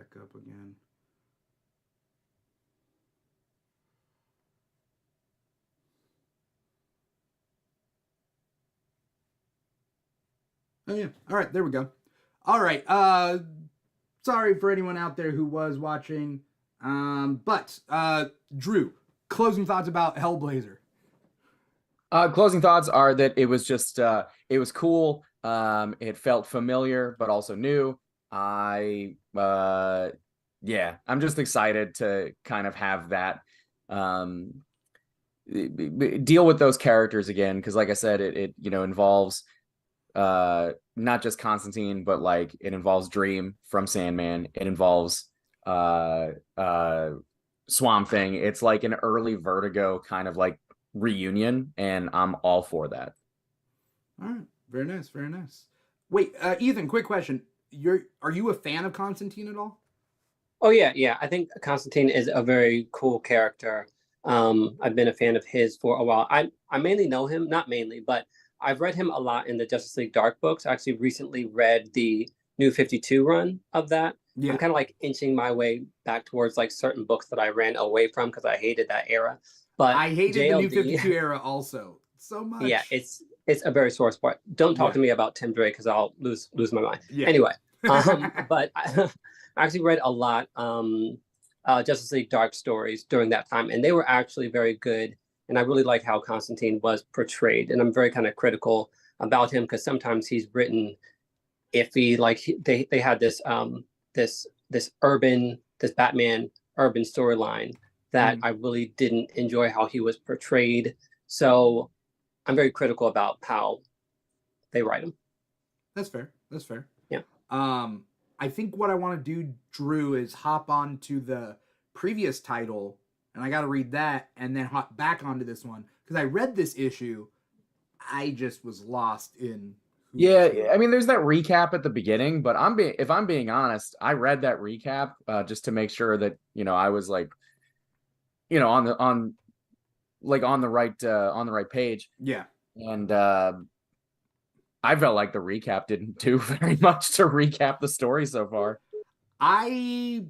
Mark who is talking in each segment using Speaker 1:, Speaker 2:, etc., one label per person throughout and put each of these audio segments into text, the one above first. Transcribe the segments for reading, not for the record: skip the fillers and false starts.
Speaker 1: back up again. Oh yeah. All right, there we go. All right. Sorry for anyone out there who was watching. But Drew, closing thoughts about Hellblazer.
Speaker 2: Closing thoughts are that it was just it was cool. It felt familiar but also new. I yeah, I'm just excited to kind of have that um deal with those characters again, because like I said, it involves not just Constantine, but like it involves Dream from Sandman. It involves uh uh Swamp Thing. It's like an early Vertigo kind of like reunion, and I'm all for that.
Speaker 1: All right, very nice, very nice. Wait, Ethan, quick question. Are you a fan of Constantine at all?
Speaker 3: Oh yeah, yeah. I think Constantine is a very cool character. I've been a fan of his for a while. I mainly know him, not mainly, but I've read him a lot in the Justice League Dark books. I actually recently read the New 52 run of that. I'm
Speaker 1: Yeah,
Speaker 3: kind of like inching my way back towards like certain books that I ran away from because I hated that era. But
Speaker 1: I hated the New
Speaker 3: JLD,
Speaker 1: 52 era also so
Speaker 3: yeah,
Speaker 1: much.
Speaker 3: it's a very sore spot. Don't talk
Speaker 1: Yeah,
Speaker 3: to me about Tim Drake because I'll lose my mind.
Speaker 1: yeah.
Speaker 3: Anyway, but I actually read a lot Justice League Dark stories during that time, and they were actually very good. And I really like how Constantine was portrayed, and I'm very kind of critical about him because sometimes he's written iffy. Like they had this Batman urban storyline that
Speaker 1: Mm,
Speaker 3: I really didn't enjoy how he was portrayed. So I'm very critical about how they write him.
Speaker 1: that's fair. That's fair.
Speaker 3: Yeah.
Speaker 1: Um, I think what I want to do, Drew, is hop on to the previous title, and I got to read that, and then hop back onto this one because I read this issue. I just was lost in who's
Speaker 2: Yeah,
Speaker 1: who.
Speaker 2: I mean, there's that recap at the beginning, but if I'm being honest, I read that recap just to make sure that I was like on the right page,
Speaker 1: Yeah,
Speaker 2: and I felt like the recap didn't do very much to recap the story so far.
Speaker 1: I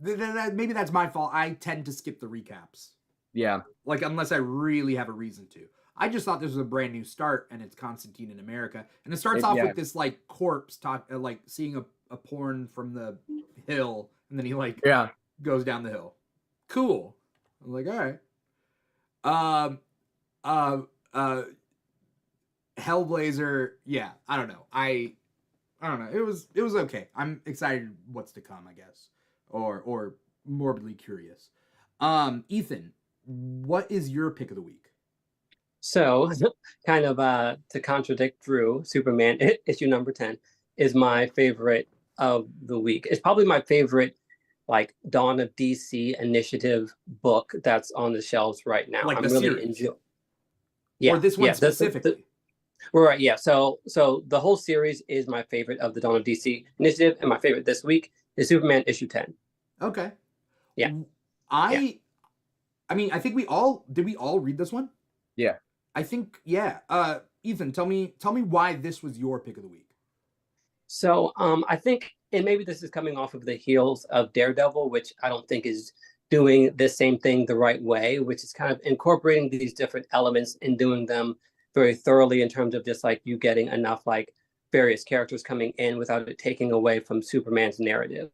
Speaker 1: maybe that's my fault. I tend to skip the recaps,
Speaker 2: Yeah,
Speaker 1: like unless I really have a reason to. I just thought this was a brand new start, and it's Constantine in America, and it starts off
Speaker 2: yeah,
Speaker 1: with this like corpse like seeing a porn from the hill, and then he like
Speaker 2: yeah.
Speaker 1: goes down the hill. Cool. I'm like, all right. Um, uh, uh, Hellblazer. Yeah, I don't know. I don't know. It was okay. I'm excited what's to come, I guess, or morbidly curious. Ethan, what is your pick of the week?
Speaker 3: So, kind of to contradict Drew, Superman issue number 10 is my favorite of the week. It's probably my favorite like Dawn of DC initiative book that's on the shelves right now.
Speaker 1: Like the
Speaker 3: I'm really
Speaker 1: series,
Speaker 3: enjoying.
Speaker 1: or
Speaker 3: Yeah,
Speaker 1: this one
Speaker 3: yeah.
Speaker 1: specifically?
Speaker 3: Right, yeah. So the whole series is my favorite of the Dawn of DC initiative, and my favorite this week is Superman issue 10.
Speaker 1: Okay.
Speaker 3: Yeah, yeah.
Speaker 1: I I mean, I think we all did. We all read this one.
Speaker 2: Yeah.
Speaker 1: I think yeah. Ethan, tell me why this was your pick of the week.
Speaker 3: So I think, and maybe this is coming off of the heels of Daredevil, which I don't think is doing the same thing the right way, which is kind of incorporating these different elements and doing them very thoroughly in terms of just like you getting enough like various characters coming in without it taking away from Superman's narrative.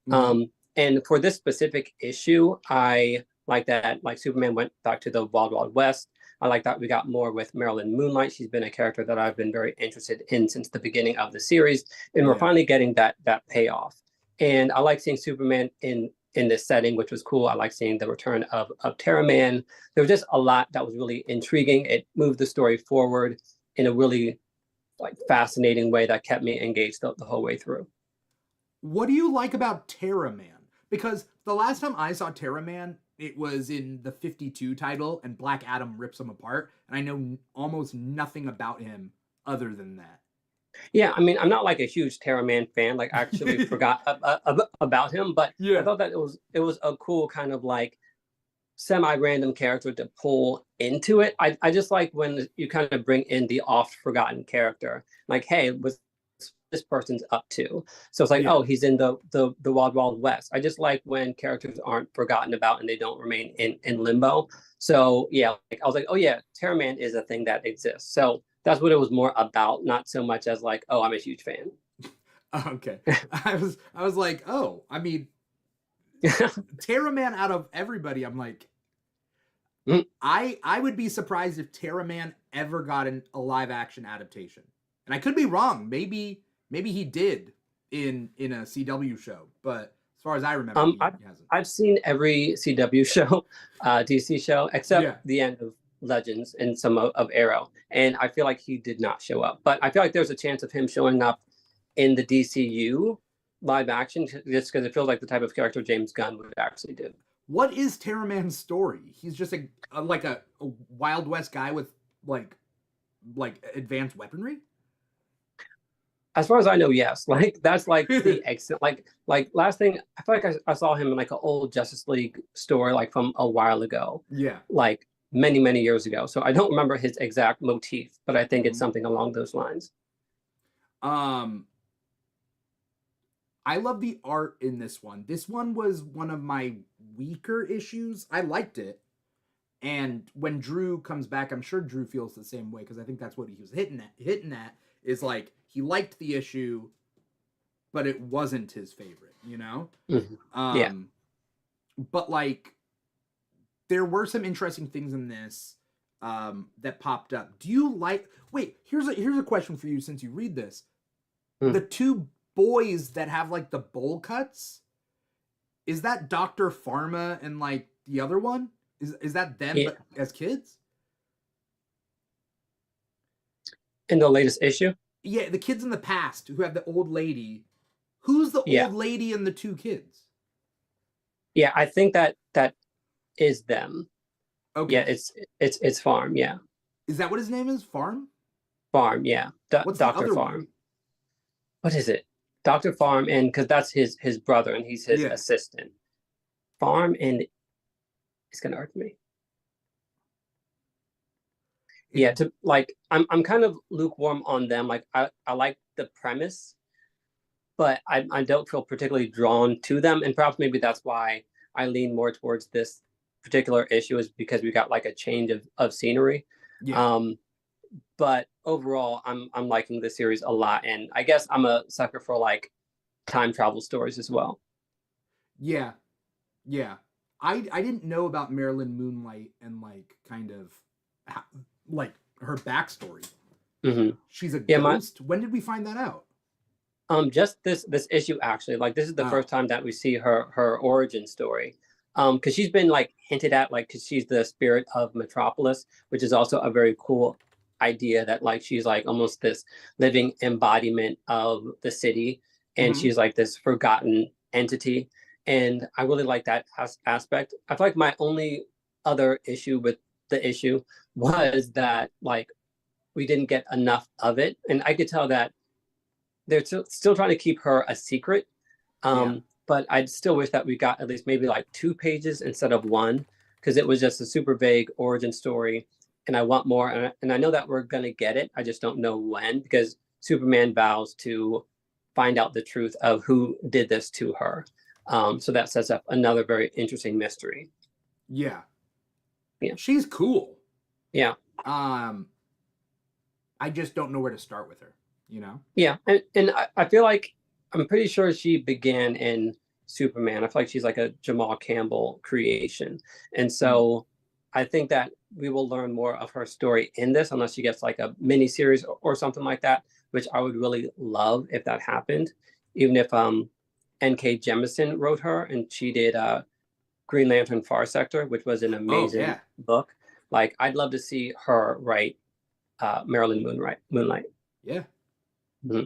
Speaker 1: Mm-hmm.
Speaker 3: And for this specific issue, I like that like Superman went back to the Wild Wild West. I like that we got more with Marilyn Moonlight. She's been a character that I've been very interested in since the beginning of the series, and we're
Speaker 1: Yeah.
Speaker 3: finally getting that payoff. And I like seeing Superman in this setting, which was cool. I like seeing the return of Terra Man. There was just a lot that was really intriguing. It moved the story forward in a really like fascinating way that kept me engaged the whole way through.
Speaker 1: What do you like about Terra Man? Because the last time I saw Terra Man, it was in the 52 title, and Black Adam rips him apart, and I know almost nothing about him other than that.
Speaker 3: Yeah, I mean, I'm not like a huge Terra Man fan. Like, I actually forgot about him, but I
Speaker 1: Yeah.
Speaker 3: thought that it was a cool kind of like semi-random character to pull into it. I just like when you kind of bring in the oft forgotten character. Like, hey, was this person's up to. So it's like,
Speaker 1: Yeah.
Speaker 3: oh, he's in the Wild Wild West. I just like when characters aren't forgotten about and they don't remain in limbo. So yeah, like, I was like, oh yeah, Terra Man is a thing that exists. So that's what it was more about, not so much as like, oh, I'm a huge fan.
Speaker 1: Okay. I was like, oh, I mean, Terra Man out of everybody, I'm like, I would be surprised if Terra Man ever got a live action adaptation. And I could be wrong. Maybe he did in a CW show, but as far as I remember, he hasn't.
Speaker 3: I've seen every CW show, DC show, except the end of Legends and some of Arrow, and I feel like he did not show up. But I feel like there's a chance of him showing up in the DCU live action, just because it feels like the type of character James Gunn would actually do.
Speaker 1: What is Terra Man's story? He's just a Wild West guy with like advanced weaponry.
Speaker 3: As far as I know, yes. Like that's like the exit. Like last thing, I feel like I saw him in like an old Justice League story, like from a while ago.
Speaker 1: Yeah.
Speaker 3: Like many years ago. So I don't remember his exact motif, but I think it's something along those lines.
Speaker 1: I love the art in this one. This one was one of my weaker issues. I liked it. And when Drew comes back, I'm sure Drew feels the same way, because I think that's what he was hitting at is like he liked the issue, but it wasn't his favorite, you know?
Speaker 3: Mm-hmm. Yeah.
Speaker 1: But like there were some interesting things in this that popped up. Do you like here's a question for you since you read this. The two boys that have like the bowl cuts, is that Dr. Pharma and like the other one? Is that them but as kids?
Speaker 3: In the latest issue?
Speaker 1: Yeah, the kids in the past who have the old lady. Who's the old lady and the two kids?
Speaker 3: Yeah, I think that is them.
Speaker 1: Okay.
Speaker 3: Yeah, it's Farm, yeah.
Speaker 1: Is that what his name is? Farm?
Speaker 3: Farm, yeah.
Speaker 1: What's
Speaker 3: Dr.
Speaker 1: the other
Speaker 3: Farm.
Speaker 1: one?
Speaker 3: What is it? Dr. Farm, and because that's his brother and he's his assistant. Farm, and it's gonna hurt me. Yeah, to like I'm kind of lukewarm on them. Like I like the premise, but I don't feel particularly drawn to them. And perhaps maybe that's why I lean more towards this particular issue, is because we got like a change of scenery.
Speaker 1: Yeah.
Speaker 3: But overall, I'm liking the series a lot, and I guess I'm a sucker for like time travel stories as well.
Speaker 1: Yeah. I didn't know about Marilyn Moonlight and like kind of like her backstory.
Speaker 3: Mm-hmm.
Speaker 1: She's a ghost. When did we find that out?
Speaker 3: Just this issue actually. Like this is the first time that we see her origin story. Because she's been like hinted at, like, because she's the spirit of Metropolis, which is also a very cool idea, that like she's like almost this living embodiment of the city, and she's like this forgotten entity. And I really like that aspect. I feel like my only other issue with the issue was that like we didn't get enough of it, and I could tell that they're still trying to keep her a secret. But I still wish that we got at least maybe like 2 pages instead of 1, because it was just a super vague origin story, and I want more. And I know that we're gonna get it. I just don't know when, because Superman vows to find out the truth of who did this to her. So that sets up another very interesting mystery.
Speaker 1: Yeah.
Speaker 3: Yeah.
Speaker 1: She's cool.
Speaker 3: Yeah.
Speaker 1: I just don't know where to start with her, you know?
Speaker 3: Yeah. And I feel like I'm pretty sure she began in Superman. I feel like she's like a Jamal Campbell creation. And so I think that we will learn more of her story in this, unless she gets like a mini series or something like that, which I would really love if that happened. Even if N.K. Jemisin wrote her, and she did Green Lantern Far Sector, which was an amazing book. Like, I'd love to see her write Marilyn Moonlight.
Speaker 1: Yeah.
Speaker 3: Mm-hmm.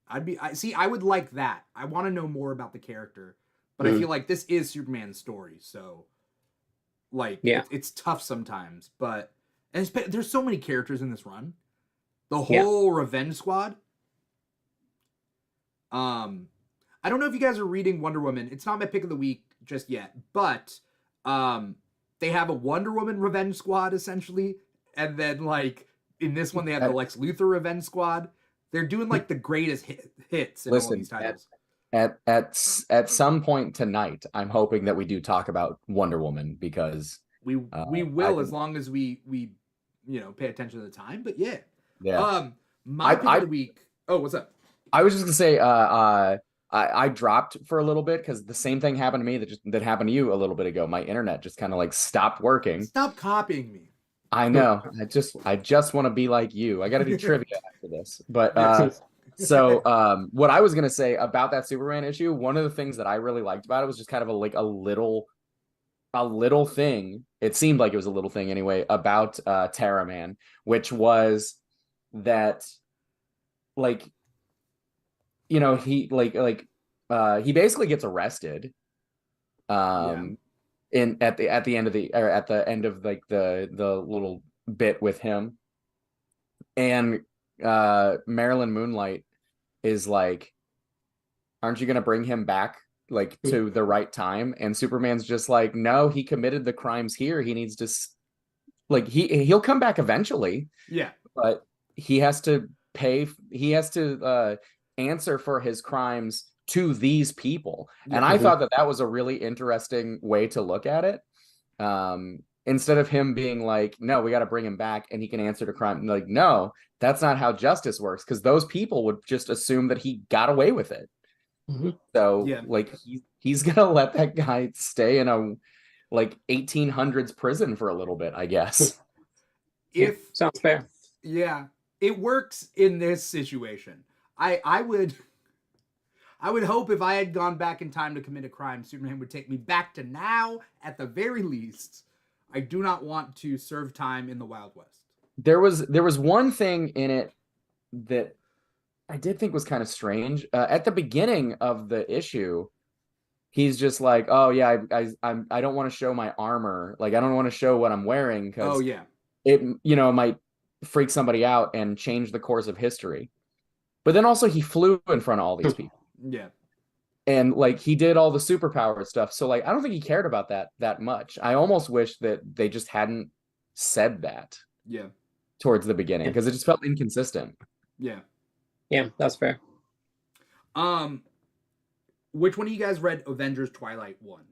Speaker 1: I would like that. I want to know more about the character, but I feel like this is Superman's story, so like it's tough sometimes. But there's so many characters in this run. The whole Revenge Squad. I don't know if you guys are reading Wonder Woman. It's not my pick of the week just yet, but they have a Wonder Woman Revenge Squad essentially, and then like in this one they have the Lex Luthor Revenge Squad. They're doing like the greatest hits in all
Speaker 2: Listen,
Speaker 1: these titles.
Speaker 2: At some point tonight, I'm hoping that we do talk about Wonder Woman because
Speaker 1: We will as long as we pay attention to the time. But yeah. My pick of the week. Oh, what's up?
Speaker 2: I was just gonna say, I dropped for a little bit because the same thing happened to me that happened to you a little bit ago. My internet just kind of like stopped working.
Speaker 1: Stop copying me.
Speaker 2: I know. I just want to be like you. I got to do trivia after this. But so what I was gonna say about that Superman issue, one of the things that I really liked about it was just kind of a little thing. It seemed like it was a little thing anyway about Terra Man, which was that like he he basically gets arrested in at the end of like the little bit with him, and Marilyn Moonlight is like, aren't you gonna bring him back like to the right time? And Superman's just like, no, he committed the crimes here, he needs to like he'll come back eventually, but he has to answer for his crimes to these people. And I thought that was a really interesting way to look at it. Instead of him being like, no, we got to bring him back and he can answer to crime. Like, no, that's not how justice works, because those people would just assume that he got away with it. So like he's gonna let that guy stay in a like 1800s prison for a little bit, I guess.
Speaker 3: Sounds fair.
Speaker 1: Yeah, it works in this situation. I would hope if I had gone back in time to commit a crime, Superman would take me back to now at the very least. I do not want to serve time in the Wild West.
Speaker 2: There was one thing in it that I did think was kind of strange. At the beginning of the issue, he's just like, oh yeah, I don't want to show my armor. Like, I don't want to show what I'm wearing because it might freak somebody out and change the course of history. But then also he flew in front of all these people. And like he did all the superpower stuff. So like I don't think he cared about that much. I almost wish that they just hadn't said that. Towards the beginning, because it just felt inconsistent.
Speaker 3: Yeah, that's fair.
Speaker 1: Which one of you guys read Avengers Twilight 1?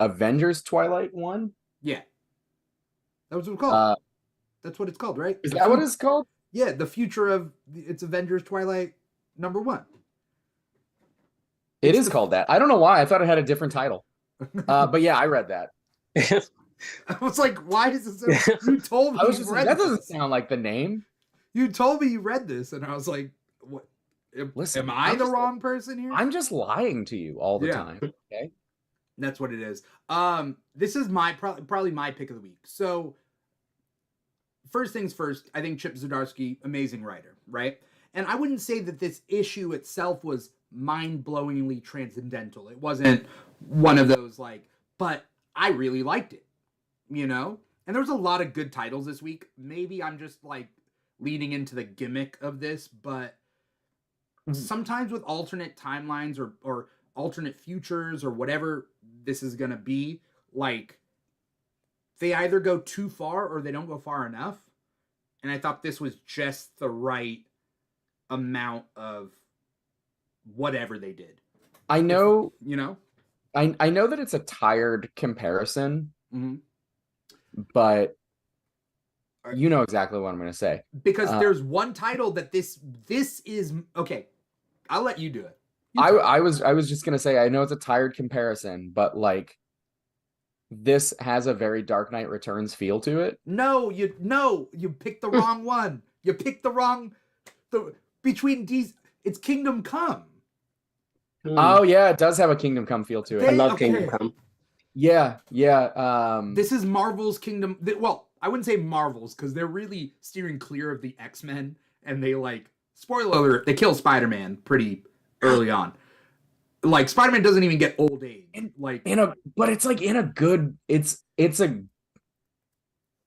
Speaker 2: Avengers Twilight 1?
Speaker 1: Yeah. That was what it's called. That's what it's called, right?
Speaker 2: Is that what it's called?
Speaker 1: Yeah, the future of it's Avengers Twilight #1.
Speaker 2: It is called that. I don't know why. I thought it had a different title. But yeah, I read that.
Speaker 1: I was like, why does this? You told me
Speaker 2: that doesn't sound like the name.
Speaker 1: You told me you read this, and I was like, what?
Speaker 2: Listen,
Speaker 1: am I the wrong person here?
Speaker 2: I'm just lying to you all the time. Okay.
Speaker 1: That's what it is. This is my probably my pick of the week. So first things first, I think Chip Zdarsky, amazing writer, right? And I wouldn't say that this issue itself was mind-blowingly transcendental. It wasn't one of those like, but I really liked it, And there was a lot of good titles this week. Maybe I'm just like leading into the gimmick of this, but sometimes with alternate timelines or alternate futures or whatever this is going to be, like they either go too far or they don't go far enough. And I thought this was just the right amount of whatever they did.
Speaker 2: I know,
Speaker 1: I
Speaker 2: know that it's a tired comparison, but you know exactly what I'm going to say.
Speaker 1: Because there's one title that this is okay. I'll let you do it.
Speaker 2: I was just going to say, I know it's a tired comparison, but like this has a very Dark Knight Returns feel to it.
Speaker 1: No, you picked the wrong one. You picked the wrong between these. It's Kingdom Come.
Speaker 2: Oh yeah, it does have a Kingdom Come feel to it.
Speaker 3: I love Kingdom Come.
Speaker 2: Yeah.
Speaker 1: This is Marvel's Kingdom. Well, I wouldn't say Marvel's because they're really steering clear of the X-Men, and they spoiler alert, they kill Spider-Man pretty early on. Like Spider-Man doesn't even get old age.
Speaker 2: But it's like in a good. It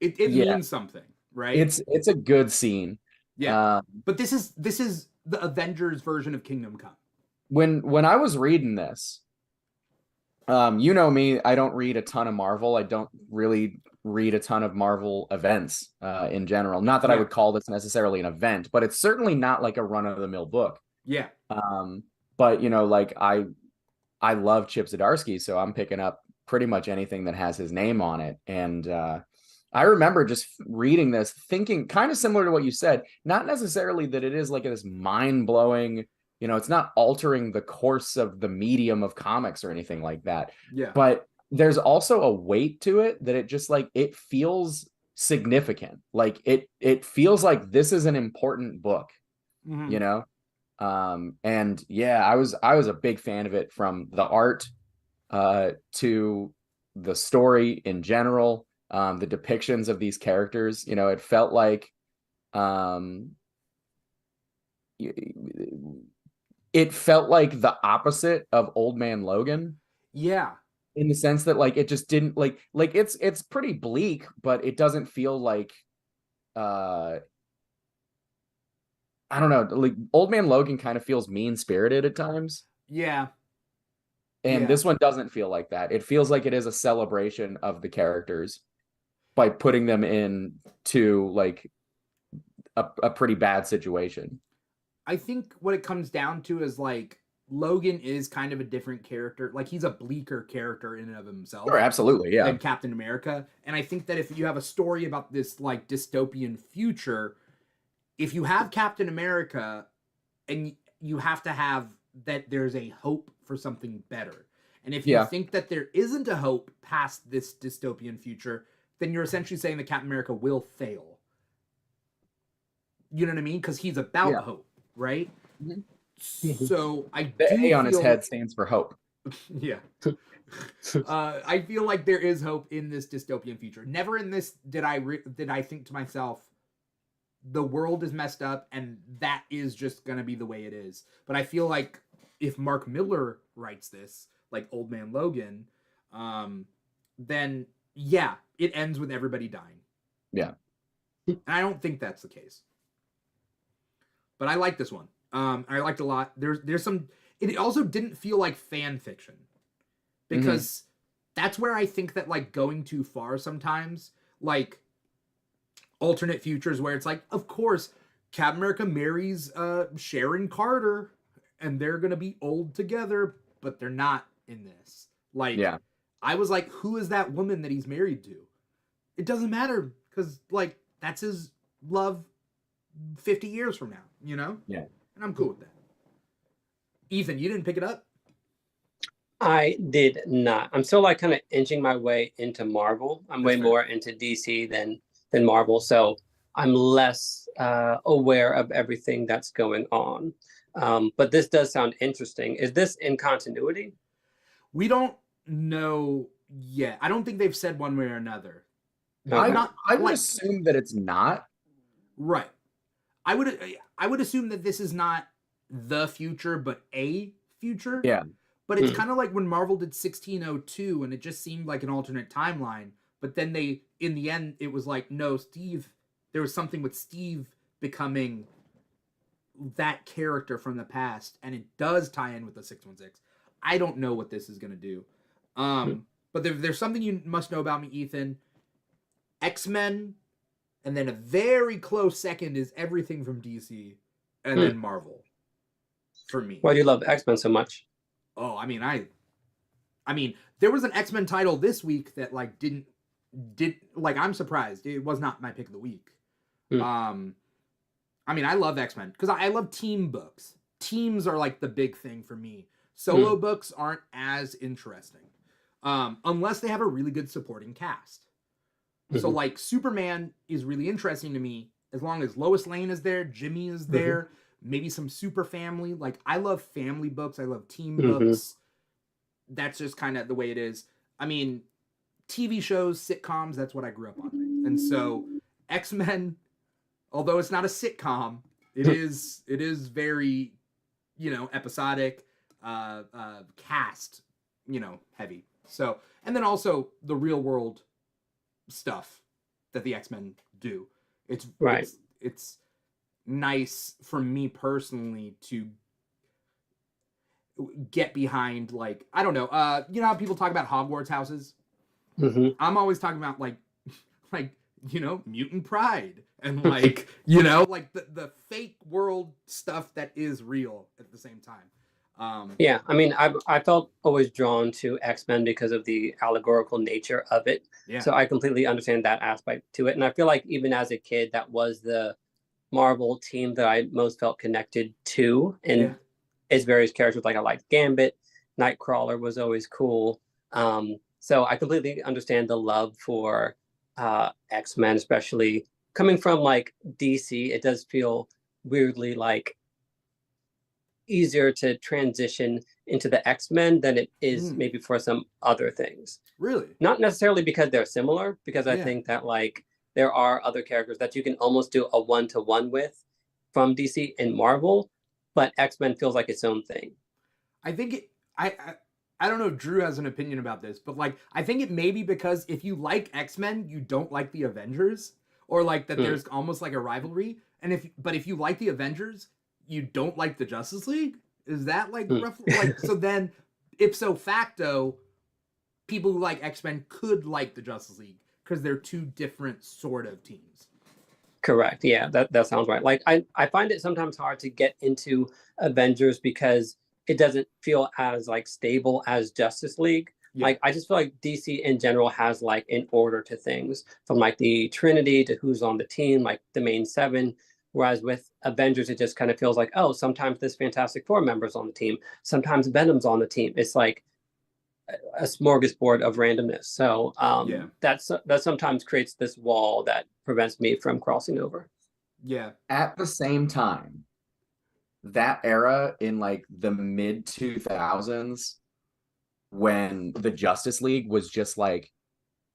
Speaker 1: means something, right?
Speaker 2: It's a good scene.
Speaker 1: Yeah, but this is the Avengers version of Kingdom Come.
Speaker 2: When I was reading this, You know me, I don't read a ton of Marvel. I don't really read a ton of Marvel events in general. Not that I
Speaker 1: Yeah.
Speaker 2: would call this necessarily an event, but it's certainly not like a run-of-the-mill book.
Speaker 1: Yeah.
Speaker 2: But you know, like I love Chip Zdarsky, so I'm picking up pretty much anything that has his name on it. And I remember just reading this, thinking kind of similar to what you said, not necessarily that it is like this mind-blowing, you know, it's not altering the course of the medium of comics or anything like that.
Speaker 1: Yeah.
Speaker 2: But there's also a weight to it that it just like it feels significant. Like it feels like this is an important book,
Speaker 1: Mhm.
Speaker 2: you know? And yeah, I was a big fan of it, from the art to the story in general, the depictions of these characters. You know, it felt like it felt like the opposite of Old Man Logan,
Speaker 1: Yeah.
Speaker 2: in the sense that like it just didn't like it's pretty bleak, but it doesn't feel like uh I don't know, like Old Man Logan kind of feels mean-spirited at times.
Speaker 1: Yeah.
Speaker 2: And
Speaker 1: Yeah.
Speaker 2: this one doesn't feel like that. It feels like it is a celebration of the characters by putting them in to like a pretty bad situation.
Speaker 1: I think what it comes down to is like Logan is kind of a different character. Like he's a bleaker character in and of himself
Speaker 2: Sure, absolutely, yeah.
Speaker 1: than Captain America. And I think that if you have a story about this like dystopian future, if you have Captain America and you have to have that there's a hope for something better. And if you
Speaker 2: Yeah.
Speaker 1: think that there isn't a hope past this dystopian future, then you're essentially saying that Captain America will fail. You know what I mean? Because he's about
Speaker 2: Yeah.
Speaker 1: hope, right?
Speaker 2: Mhm.
Speaker 1: So I
Speaker 2: The
Speaker 1: do
Speaker 2: A on his
Speaker 1: feel-
Speaker 2: head stands for hope.
Speaker 1: Yeah. I feel like there is hope in this dystopian future. Never in this did I think to myself, the world is messed up and that is just gonna be the way it is. But I feel like if Mark Miller writes this, like Old Man Logan, then yeah, it ends with everybody dying.
Speaker 2: Yeah.
Speaker 1: And I don't think that's the case. But I like this one. I liked a lot. There's some. It also didn't feel like fan fiction, because that's where I think that like going too far sometimes, like alternate futures where it's like, of course, Captain America marries Sharon Carter, and they're gonna be old together, but they're not in this. Like,
Speaker 2: Yeah.
Speaker 1: I was like, who is that woman that he's married to? It doesn't matter, because like that's his love 50 years from now, you know?
Speaker 2: Yeah.
Speaker 1: And I'm cool with that. Ethan, you didn't pick it up?
Speaker 3: I did not. I'm still like kind of inching my way into Marvel. I'm way
Speaker 1: fair.
Speaker 3: more into DC than Marvel, so I'm less aware of everything that's going on. But this does sound interesting. Is this in continuity?
Speaker 1: We don't know yet. I don't think they've said one way or another.
Speaker 3: Okay.
Speaker 2: I would
Speaker 1: like-
Speaker 2: assume that it's not.
Speaker 1: Right. I would assume that this is not the future, but a future.
Speaker 2: Yeah.
Speaker 1: But it's kind of like when Marvel did 1602, and it just seemed like an alternate timeline. But then in the end, it was like, no, Steve. There was something with Steve becoming that character from the past, and it does tie in with the 616. I don't know what this is gonna do. But there's something you must know about me, Ethan. X-Men, and then a very close second is everything from DC, and then Marvel. For me.
Speaker 3: Why do you love X-Men so much?
Speaker 1: Oh, I mean, there was an X-Men title this week that like did like, I'm surprised it was not my pick of the week. I mean, I love X-Men because I love team books. Teams are like the big thing for me. Solo books aren't as interesting, unless they have a really good supporting cast. So like Superman is really interesting to me as long as Lois Lane is there, Jimmy is there, maybe some super family. Like, I love family books. I love team books. That's just kind of the way it is. I mean, TV shows, sitcoms, that's what I grew up on. And so X-Men, although it's not a sitcom, it is very, episodic, cast, heavy. So, and then also the real world stuff that the X-Men do. It's
Speaker 3: right.
Speaker 1: It's nice for me personally to get behind, like, I don't know, you know how people talk about Hogwarts houses?
Speaker 3: Hmm.
Speaker 1: I'm always talking about like like, you know, mutant pride and like, you know, like the fake world stuff that is real at the same time.
Speaker 3: Yeah, I mean, I felt always drawn to X-Men because of the allegorical nature of it.
Speaker 1: Yeah.
Speaker 3: So I completely understand that aspect to it. And I feel like even as a kid, that was the Marvel team that I most felt connected to, and
Speaker 1: Yeah.
Speaker 3: its various characters. Like I liked Gambit, Nightcrawler was always cool. So I completely understand the love for X-Men, especially coming from like DC. It does feel weirdly like easier to transition into the X-Men than it is maybe for some other things.
Speaker 1: Really?
Speaker 3: Not necessarily because they're similar, because I
Speaker 1: Yeah.
Speaker 3: think that like there are other characters that you can almost do a one-to-one with from DC and Marvel, but X-Men feels like its own thing.
Speaker 1: I think it. I don't know if Drew has an opinion about this, but like I think it may be because if you like X-Men, you don't like the Avengers, or like that there's almost like a rivalry. And if you like the Avengers, you don't like the Justice League. Is that like roughly like so? Then ipso facto, people who like X-Men could like the Justice League because they're two different sort of teams.
Speaker 3: Correct. Yeah, that sounds right. Like I find it sometimes hard to get into Avengers because it doesn't feel as like stable as Justice League.
Speaker 1: Yeah.
Speaker 3: Like I just feel like DC in general has like an order to things, from like the Trinity to who's on the team, like the main seven. Whereas with Avengers, it just kind of feels like, oh, sometimes this Fantastic Four member's on the team, sometimes Venom's on the team. It's like a smorgasbord of randomness. So
Speaker 1: Yeah.
Speaker 3: that sometimes creates this wall that prevents me from crossing over.
Speaker 1: Yeah.
Speaker 2: At the same time, that era in like the mid 2000s, when the Justice League was just like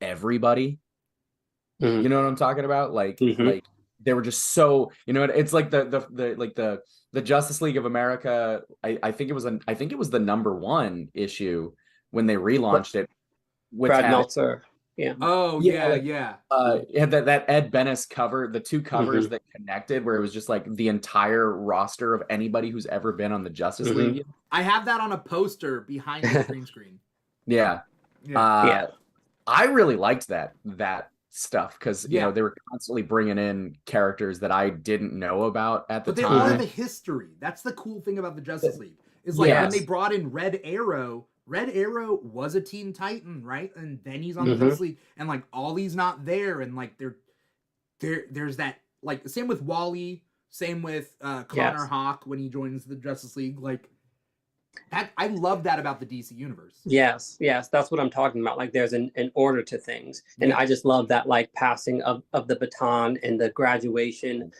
Speaker 2: everybody,
Speaker 3: Mhm.
Speaker 2: you know what I'm talking about? Like
Speaker 3: Mhm.
Speaker 2: like they were just so, you know, it's like the Justice League of America. I think it was the #1 issue when they relaunched it with
Speaker 3: Brad
Speaker 2: having,
Speaker 3: Meltzer. Yeah.
Speaker 1: Oh
Speaker 2: yeah,
Speaker 1: yeah,
Speaker 2: like,
Speaker 1: yeah.
Speaker 2: it had that Ed Benes cover, the two covers
Speaker 3: Mhm.
Speaker 2: that connected, where it was just like the entire roster of anybody who's ever been on the Justice
Speaker 3: Mhm.
Speaker 2: League.
Speaker 1: I have that on a poster behind the green screen.
Speaker 2: Yeah.
Speaker 1: Yeah.
Speaker 3: Yeah.
Speaker 2: I really liked that stuff because you
Speaker 1: Yeah.
Speaker 2: know they were constantly bringing in characters that I didn't know about at the
Speaker 1: But they all have
Speaker 2: time.
Speaker 1: a history. That's the cool thing about the Justice League. Is like
Speaker 2: Yes.
Speaker 1: when they brought in Red Arrow. Red Arrow was a Teen Titan, right? And then he's on the
Speaker 3: Mhm.
Speaker 1: Justice League, and like Ollie's not there, and like there's that like same with Wally, same with Connor
Speaker 3: Yes.
Speaker 1: Hawk when he joins the Justice League. Like that, I love that about the DC universe.
Speaker 3: Yes. That's what I'm talking about. Like there's an order to things. And
Speaker 1: Yeah.
Speaker 3: I just love that like passing of the baton and the graduation,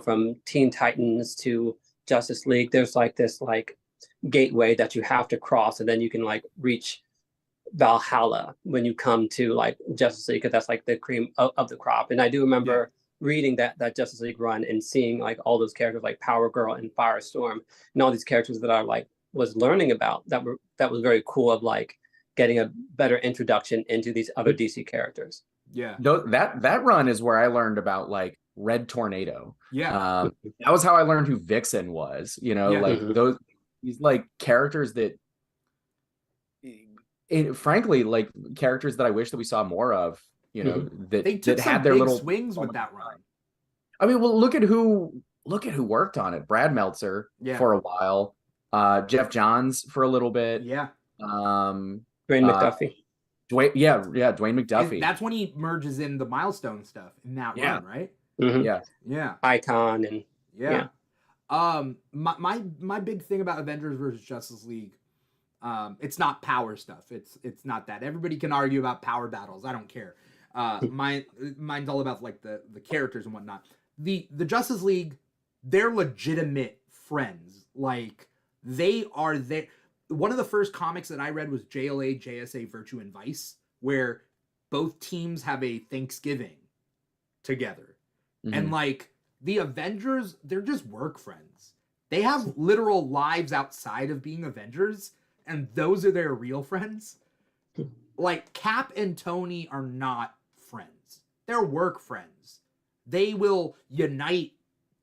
Speaker 3: from Teen Titans to Justice League. There's like this like gateway that you have to cross, and then you can like reach Valhalla when you come to like Justice League, because that's like the cream of the crop. And I do remember reading that Justice League run and seeing like all those characters like Power Girl and Firestorm and all these characters that I like was learning about that was very cool, of like getting a better introduction into these other DC characters.
Speaker 1: Yeah.
Speaker 2: That run is where I learned about like Red Tornado.
Speaker 1: Yeah.
Speaker 2: That was how I learned who Vixen was. You know,
Speaker 1: Yeah.
Speaker 2: like these like characters that, frankly, like characters that I wish that we saw more of. You know,
Speaker 1: They took
Speaker 2: that
Speaker 1: some
Speaker 2: had their
Speaker 1: big
Speaker 2: little
Speaker 1: swings with that run.
Speaker 2: I mean, well, look at who worked on it. Brad Meltzer for a while, Jeff Johns for a little bit.
Speaker 1: Yeah.
Speaker 3: Dwayne McDuffie.
Speaker 2: Dwayne McDuffie.
Speaker 1: And that's when he merges in the Milestone stuff in that run, right?
Speaker 3: Mhm.
Speaker 2: Yeah.
Speaker 1: Yeah.
Speaker 3: Icon and
Speaker 1: Yeah. My big thing about Avengers versus Justice League, it's not power stuff. It's not that. Everybody can argue about power battles. I don't care. Mine's all about like the characters and whatnot. The Justice League, they're legitimate friends. Like they are there. One of the first comics that I read was JLA, JSA, Virtue, and Vice, where both teams have a Thanksgiving together. And like the Avengers, they're just work friends. They have literal lives outside of being Avengers, and those are their real friends. Like Cap and Tony are not friends. They're work friends. They will unite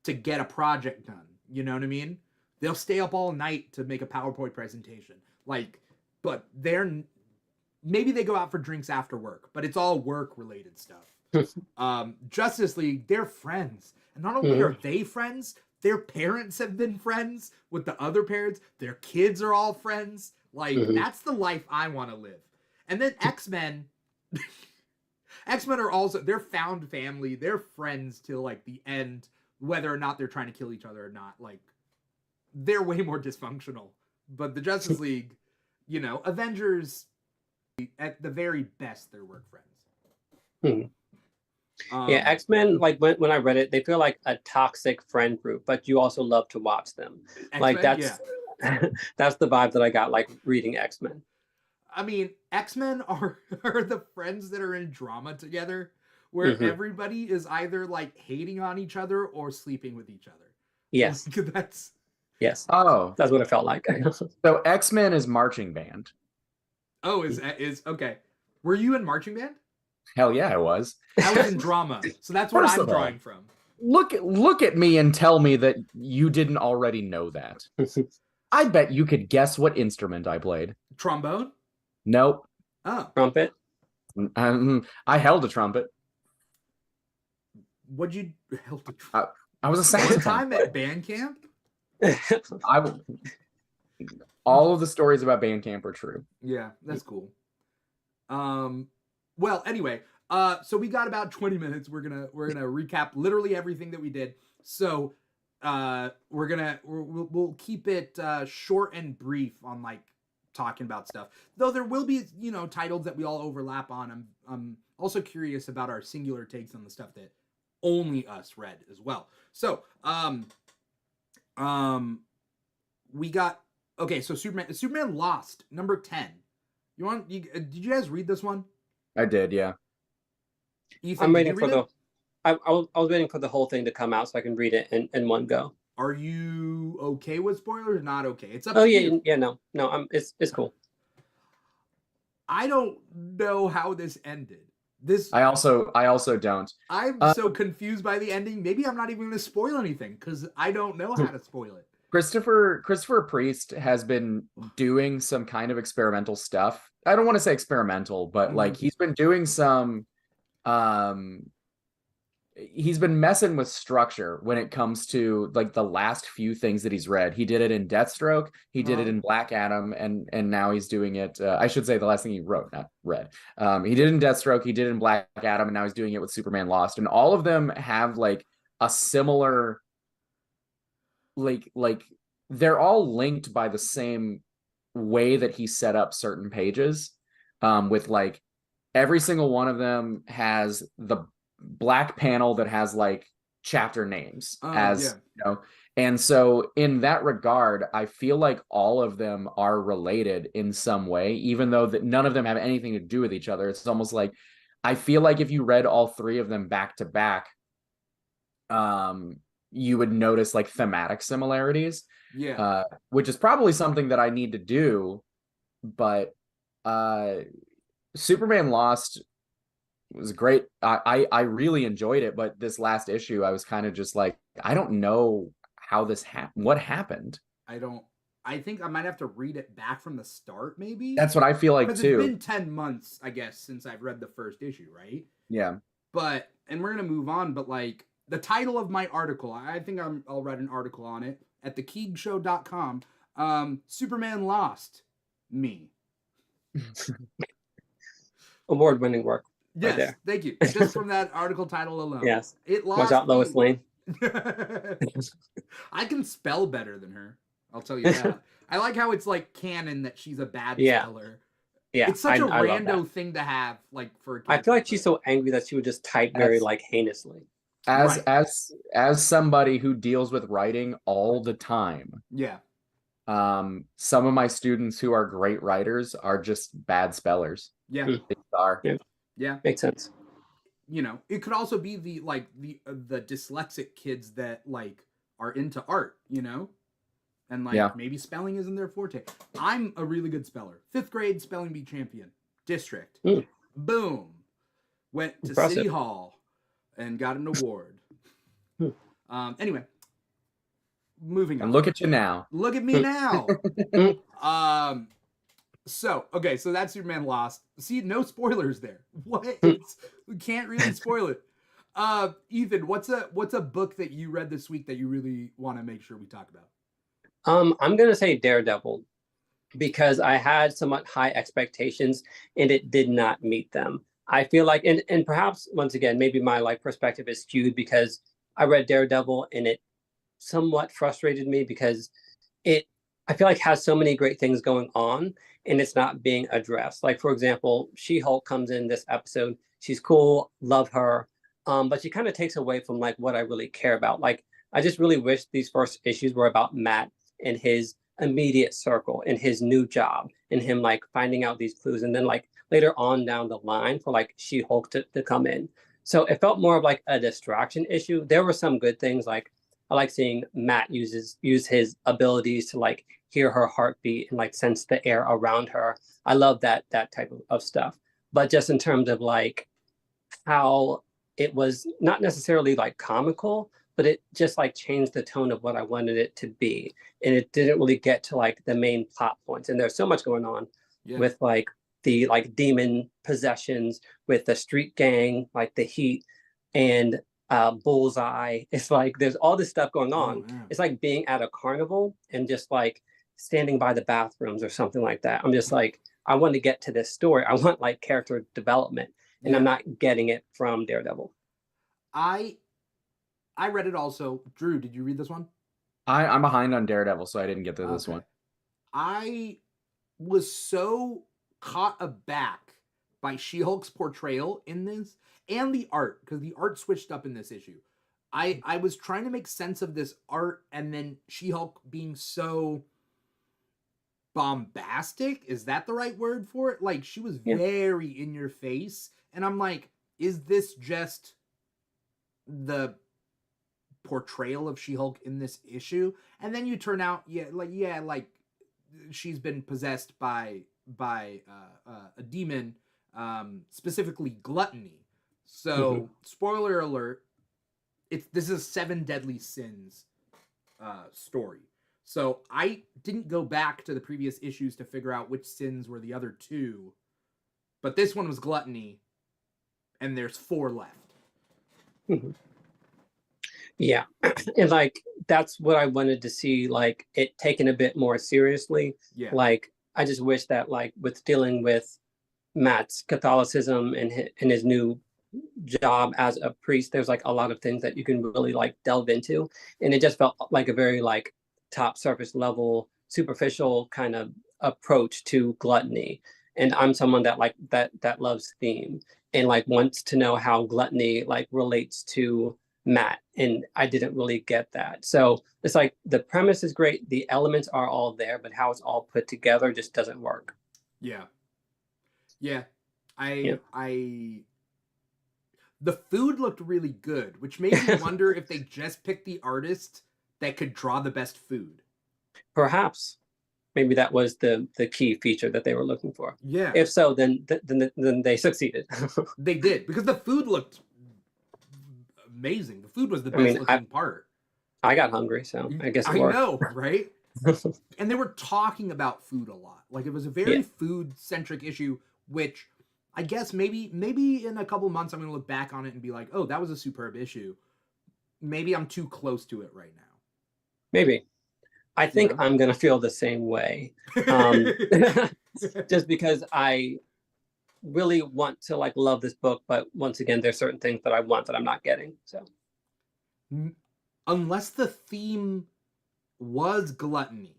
Speaker 1: to get a project done. You know what I mean? They'll stay up all night to make a PowerPoint presentation. Like, but maybe they go out for drinks after work, but it's all work related stuff. Justice League, they're friends. And not only are they friends, their parents have been friends with the other parents. Their kids are all friends. Like, that's the life I want to live. And then X-Men, X-Men are also, they're found family. They're friends till like the end, whether or not they're trying to kill each other or not. Like, they're way more dysfunctional. But the Justice League, you know, Avengers, at the very best, they're work friends.
Speaker 3: Yeah, X-Men, like when I read it, they feel like a toxic friend group, but you also love to watch them.
Speaker 1: X-Men,
Speaker 3: like that's that's the vibe that I got like reading X-Men.
Speaker 1: I mean, X-Men are the friends that are in drama together, where everybody is either like hating on each other or sleeping with each other.
Speaker 3: Yes.
Speaker 1: Like, that's
Speaker 3: that's what it felt like.
Speaker 2: So X-Men is marching band.
Speaker 1: Oh, is okay. Were you in marching band?
Speaker 2: Hell yeah, I was.
Speaker 1: I was in drama, so that's what I'm drawing from.
Speaker 2: Look at me and tell me that you didn't already know that. I bet you could guess what instrument I played.
Speaker 1: Trombone?
Speaker 2: Nope.
Speaker 1: Oh.
Speaker 3: Trumpet?
Speaker 2: I held a trumpet.
Speaker 1: What'd you held a trumpet?
Speaker 2: I was a saxophone.
Speaker 1: One time at band camp?
Speaker 2: All of the stories about band camp are true.
Speaker 1: Yeah, that's cool. Well, anyway, so we got about 20 minutes. We're gonna recap literally everything that we did. So we'll keep it short and brief on like talking about stuff. Though there will be, you know, titles that we all overlap on. I'm also curious about our singular takes on the stuff that only us read as well. So we got so Superman Lost, number 10. Did you guys read this one?
Speaker 2: I did, yeah.
Speaker 1: Ethan,
Speaker 3: I'm waiting for I was waiting for the whole thing to come out so I can read it in one go.
Speaker 1: Are you okay with spoilers? Not okay. It's up
Speaker 3: to
Speaker 1: you.
Speaker 3: No. It's cool.
Speaker 1: I don't know how this ended.
Speaker 2: I also don't.
Speaker 1: I'm so confused by the ending. Maybe I'm not even going to spoil anything because I don't know how to spoil it.
Speaker 2: Christopher Priest has been doing some kind of experimental stuff. I don't want to say experimental, but like he's been doing some he's been messing with structure when it comes to like the last few things that he's read. He did it in Deathstroke, he did it in Black Adam, and now he's doing it I should say the last thing he wrote, not read. He did it in Deathstroke, he did it in Black Adam, and now he's doing it with Superman Lost. And all of them have like a similar like they're all linked by the same way that he set up certain pages, with like every single one of them has the black panel that has like chapter names you know. And so in that regard, I feel like all of them are related in some way, even though that none of them have anything to do with each other. It's almost like I feel like if you read all three of them back to back, you would notice like thematic similarities.
Speaker 1: Yeah.
Speaker 2: Which is probably something that I need to do, but Superman Lost was great. I really enjoyed it, but this last issue I was kind of just like, I don't know how this happened. What happened?
Speaker 1: I think I might have to read it back from the start, maybe.
Speaker 2: That's what I feel like too.
Speaker 1: It's been 10 months, I guess, since I've read the first issue, right?
Speaker 2: Yeah.
Speaker 1: And we're gonna move on, but like the title of my article, I think I'll write an article on it at thekeegshow.com. Superman Lost Me.
Speaker 3: Award-winning work.
Speaker 1: Yes,
Speaker 3: right there.
Speaker 1: Thank you. Just from that article title alone.
Speaker 3: Yes.
Speaker 1: It lost.
Speaker 3: Watch out, Lois Lane.
Speaker 1: I can spell better than her. I'll tell you that. I like how it's like canon that she's a bad speller.
Speaker 3: Yeah.
Speaker 1: It's such a rando thing to have, like for.
Speaker 3: I feel like she's so angry that she would just type very like heinously.
Speaker 2: As somebody who deals with writing all the time.
Speaker 1: Yeah.
Speaker 2: Some of my students who are great writers are just bad spellers.
Speaker 1: Yeah.
Speaker 2: They are.
Speaker 1: Yeah.
Speaker 3: Makes sense.
Speaker 1: You know, it could also be the dyslexic kids that like are into art, you know? And like maybe spelling isn't their forte. I'm a really good speller. 5th grade spelling bee champion. District. Boom. Went to City Hall and got an award. Anyway. moving on.
Speaker 2: And look at you now.
Speaker 1: Look at me now. So okay, so that's Superman Lost. See, no spoilers there. What? We can't really spoil it. Ethan, what's a book that you read this week that you really want to make sure we talk about?
Speaker 3: I'm gonna say Daredevil because I had somewhat high expectations and it did not meet them. I feel like, and perhaps once again, maybe my like perspective is skewed because I read Daredevil and it somewhat frustrated me because it I feel like has so many great things going on and it's not being addressed. Like for example, She-Hulk comes in this episode. She's cool, love her, but she kind of takes away from like what I really care about. Like I just really wish these first issues were about Matt and his immediate circle and his new job and him like finding out these clues and then like later on down the line for like She-Hulk to come in. So it felt more of like a distraction issue. There were some good things like I like seeing Matt use his abilities to like hear her heartbeat and like sense the air around her. I love that type of stuff. But just in terms of like how it was not necessarily like comical, but it just like changed the tone of what I wanted it to be. And it didn't really get to like the main plot points. And there's so much going on with like the like demon possessions with the street gang, like the Heat and Bullseye. It's like there's all this stuff going on. It's like being at a carnival and just like standing by the bathrooms or something like that. I'm just like, I want to get to this story. I want like character development, and I'm not getting it from Daredevil.
Speaker 1: I read it also. Drew, did you read this one?
Speaker 2: I'm behind on Daredevil, so I didn't get to this one.
Speaker 1: I was so caught aback by She-Hulk's portrayal in this and the art, because the art switched up in this issue. I was trying to make sense of this art and then She-Hulk being so bombastic. Is that the right word for it? Like she was very in your face. And I'm like, is this just the portrayal of She-Hulk in this issue? And then you turn out, like she's been possessed by a demon, specifically gluttony. So spoiler alert, this is a 7 deadly sins story. So I didn't go back to the previous issues to figure out which sins were the other 2, but this one was gluttony, and there's 4 left.
Speaker 3: Yeah, and like that's what I wanted to see, like it taken a bit more seriously. Like I just wish that like with dealing with Matt's Catholicism and his new job as a priest, there's like a lot of things that you can really like delve into, and it just felt like a very like top surface level, superficial kind of approach to gluttony. And I'm someone that like that loves theme and like wants to know how gluttony like relates to Matt, and I didn't really get that. So it's like the premise is great, the elements are all there, but how it's all put together just doesn't work.
Speaker 1: The food looked really good, which made me wonder if they just picked the artist that could draw the best food.
Speaker 3: Perhaps maybe that was the key feature that they were looking for.
Speaker 1: Yeah.
Speaker 3: If so, then they succeeded.
Speaker 1: They did, because the food looked amazing. The food was the best looking part.
Speaker 3: I got hungry, so I guess
Speaker 1: I know, right? And they were talking about food a lot. Like it was a very food-centric issue, which I guess maybe in a couple months I'm going to look back on it and be like, oh, that was a superb issue. Maybe I'm too close to it right now.
Speaker 3: Maybe. I think I'm going to feel the same way. Just because I really want to like love this book, but once again, there's certain things that I want that I'm not getting. So
Speaker 1: unless the theme was gluttony,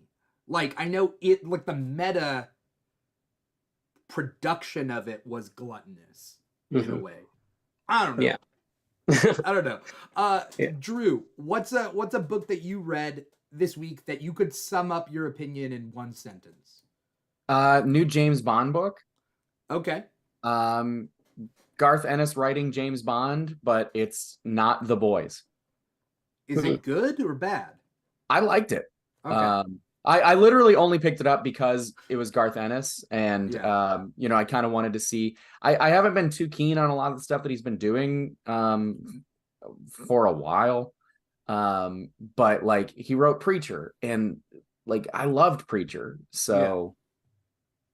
Speaker 1: like I know it, like the meta production of it was gluttonous in a way. I don't know. I don't know. Drew, what's a book that you read this week that you could sum up your opinion in one sentence?
Speaker 2: New James Bond book.
Speaker 1: Okay.
Speaker 2: Garth Ennis writing James Bond, but it's not The Boys.
Speaker 1: Is it good or bad?
Speaker 2: I liked it.
Speaker 1: Okay.
Speaker 2: I literally only picked it up because it was Garth Ennis, and I kind of wanted to see. I haven't been too keen on a lot of the stuff that he's been doing for a while. But like he wrote Preacher, and like I loved Preacher, so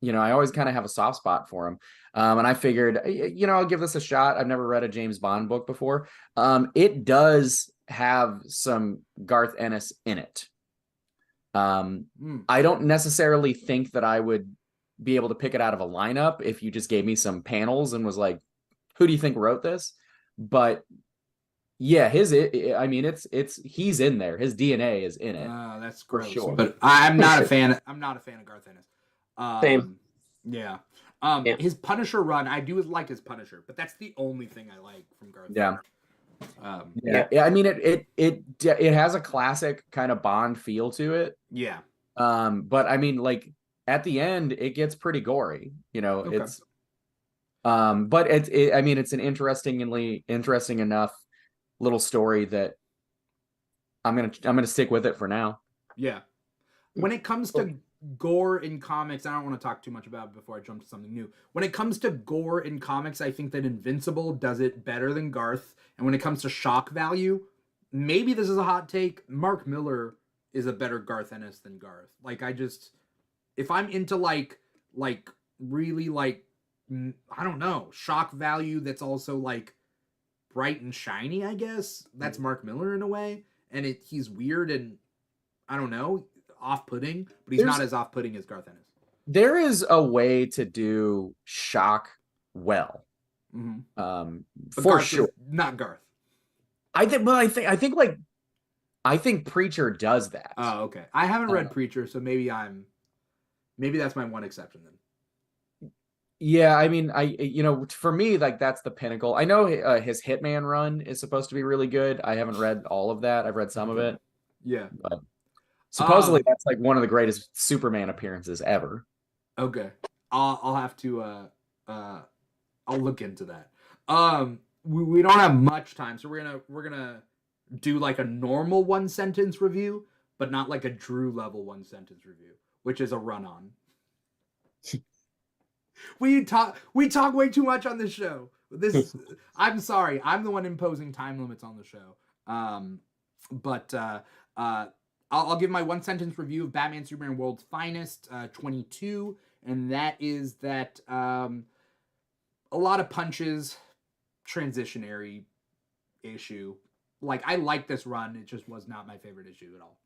Speaker 2: I always kind of have a soft spot for him. And I figured, I'll give this a shot. I've never read a James Bond book before. It does have some Garth Ennis in it. I don't necessarily think that I would be able to pick it out of a lineup if you just gave me some panels and was like, who do you think wrote this? But yeah, he's in there. His DNA is in it.
Speaker 1: That's
Speaker 2: for
Speaker 1: gross.
Speaker 2: sure.
Speaker 1: But I'm not a fan. I'm not a fan of Garth Ennis.
Speaker 3: Same.
Speaker 1: Yeah.
Speaker 3: Yeah.
Speaker 1: His Punisher run, I do like his Punisher, but that's the only thing I like from Garth.
Speaker 2: Yeah.
Speaker 1: Ennis.
Speaker 2: I mean, it has a classic kind of Bond feel to it.
Speaker 1: Yeah.
Speaker 2: But I mean, like at the end, it gets pretty gory.
Speaker 1: Okay.
Speaker 2: It's but I mean, it's an interesting enough little story that I'm gonna stick with it for now.
Speaker 1: Yeah. When it comes to gore in comics, I don't want to talk too much about it before I jump to something new. When it comes to gore in comics, I think that Invincible does it better than Garth. And when it comes to shock value, maybe this is a hot take, Mark Miller is a better Garth Ennis than Garth. Like if I'm into like really like, I don't know, shock value that's also like bright and shiny, I guess that's Mark Miller in a way. And he's weird and I don't know, off-putting, but he's not as off-putting as Garth Ennis.
Speaker 2: There is a way to do shock well.
Speaker 1: Mm-hmm.
Speaker 2: For
Speaker 1: Garth
Speaker 2: sure.
Speaker 1: Not Garth.
Speaker 2: I think Preacher does that.
Speaker 1: Oh, okay. I haven't read Preacher, so maybe that's my one exception then.
Speaker 2: Yeah, I mean, for me, like that's the pinnacle. I know his Hitman run is supposed to be really good. I haven't read all of that. I've read some of it.
Speaker 1: Yeah.
Speaker 2: But supposedly that's like one of the greatest Superman appearances ever.
Speaker 1: Okay. I'll have to I'll look into that. We don't have much time, so we're gonna do like a normal 1-sentence review, but not like a Drew level 1-sentence review, which is a run on. We talk way too much on this show. I'm sorry. I'm the one imposing time limits on the show. But I'll give my 1-sentence review of Batman Superman World's Finest 22, and that is that a lot of punches, transitionary issue. Like I like this run, it just was not my favorite issue at all,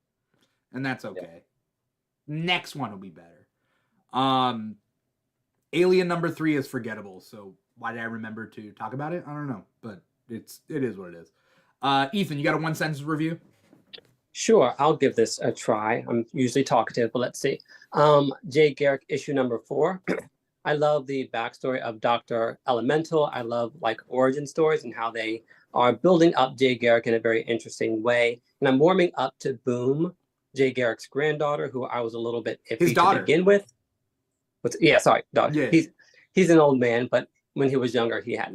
Speaker 1: and that's okay. Yeah. Next one will be better. Alien number 3 is forgettable, so why did I remember to talk about it? I don't know, but it is what it is. Ethan, you got a 1-sentence review?
Speaker 3: Sure, I'll give this a try. I'm usually talkative, but let's see. Jay Garrick, issue number 4. I love the backstory of Dr. Elemental. I love like origin stories and how they are building up Jay Garrick in a very interesting way. And I'm warming up to Boom, Jay Garrick's granddaughter, who I was a little bit iffy to begin with. Daughter. Yeah. He's an old man, but when he was younger, he had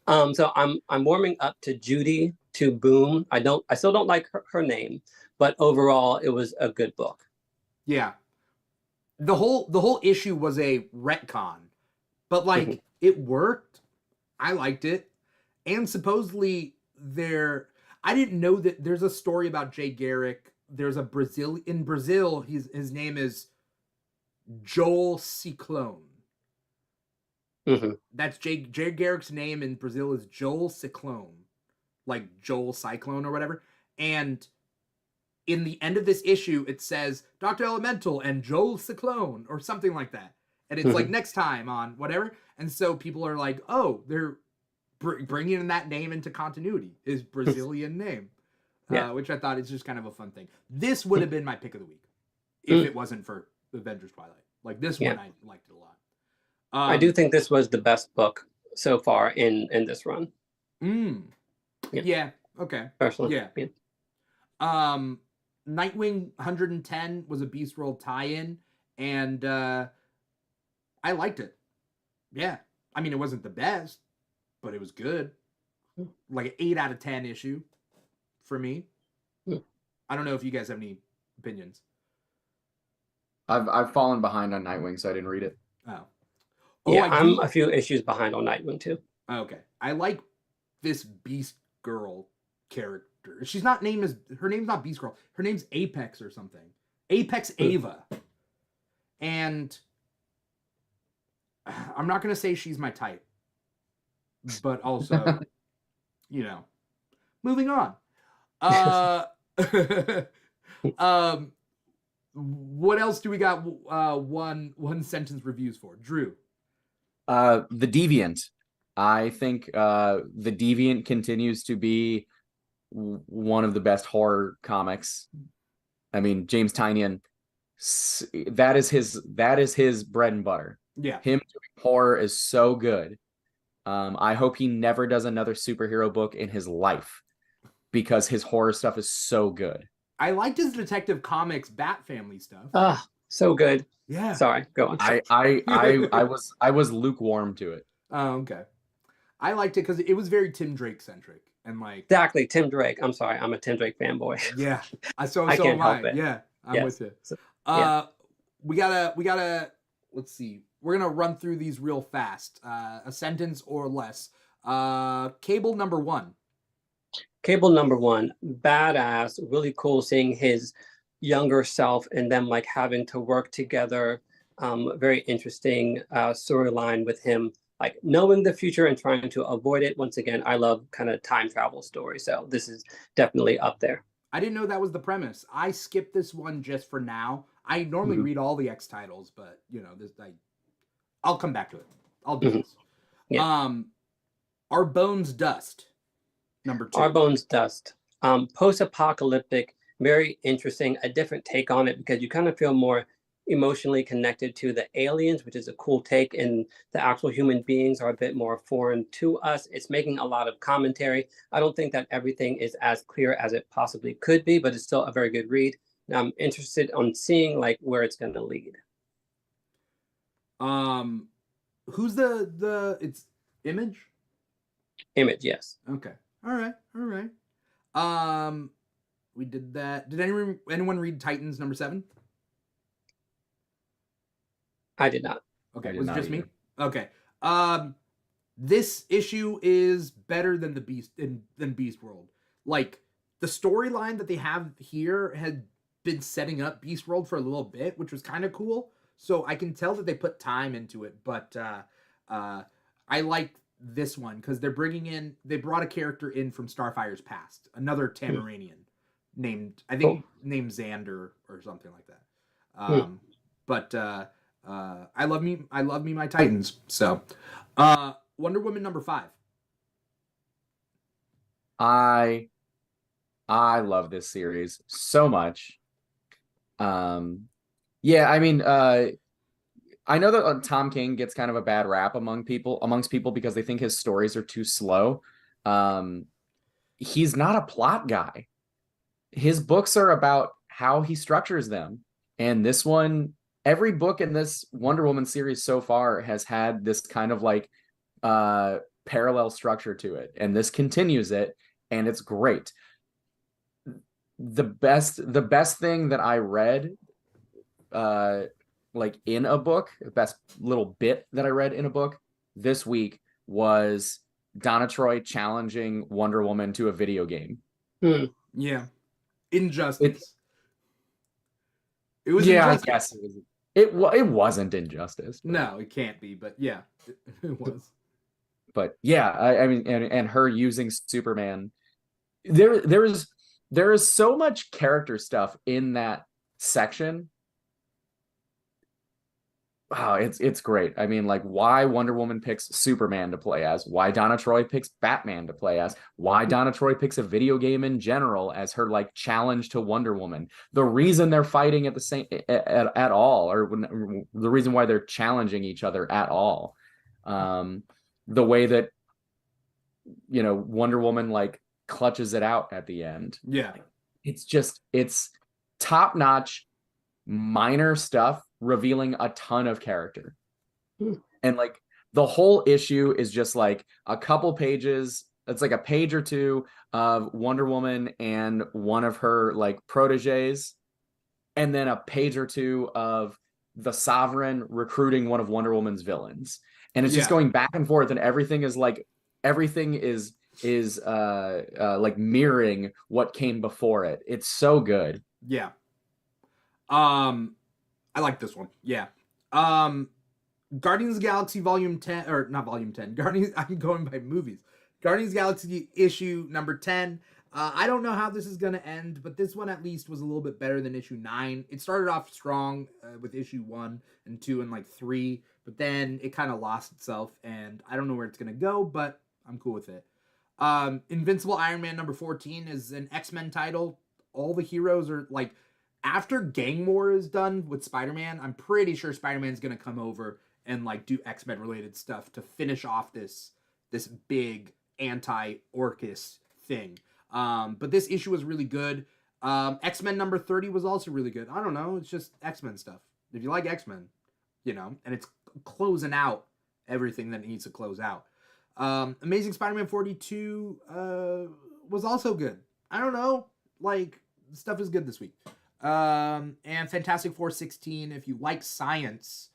Speaker 3: So I'm warming up to Judy, to Boom. I still don't like her name, but overall it was a good book.
Speaker 1: Yeah. The whole issue was a retcon, but like it worked. I liked it. And supposedly I didn't know that there's a story about Jay Garrick. There's in Brazil, his name is Joel Ciclone.
Speaker 3: Mm-hmm.
Speaker 1: That's Jay Garrick's name in Brazil is Joel Ciclone, like Joel Cyclone or whatever. And in the end of this issue, it says Dr. Elemental and Joel Ciclone or something like that. And it's like next time on whatever. And so people are like, oh, they're bringing that name into continuity, his Brazilian name, which I thought is just kind of a fun thing. This would have been my pick of the week if it wasn't for Avengers Twilight. Like this one, I liked it a lot.
Speaker 3: I do think this was the best book so far in this run.
Speaker 1: Yeah. Okay.
Speaker 3: Personally.
Speaker 1: Yeah. Nightwing 110 was a Beast World tie-in, and I liked it. Yeah. I mean, it wasn't the best, but it was good. Like an 8 out of 10 issue for me. I don't know if you guys have any opinions.
Speaker 2: I've fallen behind on Nightwing, so I didn't read it.
Speaker 3: Yeah, I'm a few issues behind on Nightwing too.
Speaker 1: Okay. I like this Beast Girl character. character. She's not named as her name's not Beast Girl. Her name's Apex or something. Apex Ava. And I'm not gonna say she's my type, but also, you know, moving on. What else do we got? One sentence reviews for Drew.
Speaker 2: The Deviant. I think The Deviant continues to be one of the best horror comics. I mean, James Tynion, that is his bread and butter.
Speaker 1: Yeah.
Speaker 2: Him doing horror is so good. I hope he never does another superhero book in his life because his horror stuff is so good.
Speaker 1: I liked his Detective Comics Bat Family stuff.
Speaker 3: Ah, so good.
Speaker 1: Yeah.
Speaker 3: Sorry, go on.
Speaker 2: I was lukewarm to it.
Speaker 1: Oh, okay. I liked it because it was very Tim Drake centric and like
Speaker 3: Exactly, Tim Drake. I'm sorry, I'm a Tim Drake fanboy.
Speaker 1: Yeah. So
Speaker 3: I can't
Speaker 1: am I.
Speaker 3: help it.
Speaker 1: Yeah, I'm
Speaker 3: Yes.
Speaker 1: with you.
Speaker 3: So, yeah.
Speaker 1: We gotta. Let's see. We're gonna run through these real fast. A sentence or less. Cable number 1.
Speaker 3: Cable number 1, badass, really cool seeing his younger self and them like having to work together. Very interesting storyline with him, like knowing the future and trying to avoid it. Once again, I love kind of time travel stories, so this is definitely up there.
Speaker 1: I didn't know that was the premise. I skipped this one just for now. I normally read all the X titles, but you know, I'll come back to it. I'll do this.
Speaker 3: Yeah.
Speaker 1: Our Bones Dust, number 2.
Speaker 3: Our Bones Dust. Post-apocalyptic, very interesting, a different take on it because you kind of feel more emotionally connected to the aliens, which is a cool take, and the actual human beings are a bit more foreign to us. It's making a lot of commentary. I don't think that everything is as clear as it possibly could be, but it's still a very good read. And I'm interested on seeing like where it's going to lead.
Speaker 1: Who's the it's Image?
Speaker 3: Image, yes.
Speaker 1: Okay. All right. We did that. Did anyone read Titans number 7?
Speaker 3: I did not.
Speaker 1: Okay, was it just me? Okay. This issue is better than than Beast World. Like the storyline that they have here had been setting up Beast World for a little bit, which was kind of cool. So I can tell that they put time into it, but I like this one because they brought a character in from Starfire's past, another Tamaranian named Xander or something like that. But I love me my Titans. So Wonder Woman number 5.
Speaker 2: I love this series so much. Yeah, I mean, I know that Tom King gets kind of a bad rap amongst people because they think his stories are too slow. He's not a plot guy. His books are about how he structures them. And this one, every book in this Wonder Woman series so far has had this kind of like parallel structure to it. And this continues it, and it's great. The best thing that I read like in a book, the best little bit that I read in a book this week was Donna Troy challenging Wonder Woman to a video game.
Speaker 1: Yeah. Injustice.
Speaker 2: It was Injustice. Yes, it wasn't Injustice.
Speaker 1: No, it can't be, but yeah, it was.
Speaker 2: But yeah, I mean, and her using Superman. There is so much character stuff in that section. Wow, it's great. I mean, like why Wonder Woman picks Superman to play as, why Donna Troy picks Batman to play as, why Donna Troy picks a video game in general as her like challenge to Wonder Woman. The reason they're fighting at the same at all, or the reason why they're challenging each other at all. The way that Wonder Woman like clutches it out at the end.
Speaker 1: Yeah.
Speaker 2: It's top-notch minor stuff revealing a ton of character. And like the whole issue is just like a couple pages. It's like a page or two of Wonder Woman and one of her like proteges, and then a page or two of the Sovereign recruiting one of Wonder Woman's villains. And it's just going back and forth, and everything is is like mirroring what came before it. It's so good.
Speaker 1: Yeah. I like this one. Yeah. Guardians of the Galaxy Volume 10, or not Volume 10, Guardians, I'm going by movies. Guardians of the Galaxy issue number 10. I don't know how this is going to end, but this one at least was a little bit better than issue 9. It started off strong with issue 1 and 2 and like 3, but then it kind of lost itself, and I don't know where it's going to go, but I'm cool with it. Invincible Iron Man number 14 is an X-Men title. All the heroes are like, after Gang War is done with Spider-Man, I'm pretty sure Spider-Man's going to come over and like do X-Men related stuff to finish off this big anti-Orcus thing. But this issue was really good. X-Men number 30 was also really good. I don't know, it's just X-Men stuff. If you like X-Men, you know, and it's closing out everything that it needs to close out. Amazing Spider-Man 42 was also good. I don't know, like, stuff is good this week. And Fantastic Four 16, if you like science,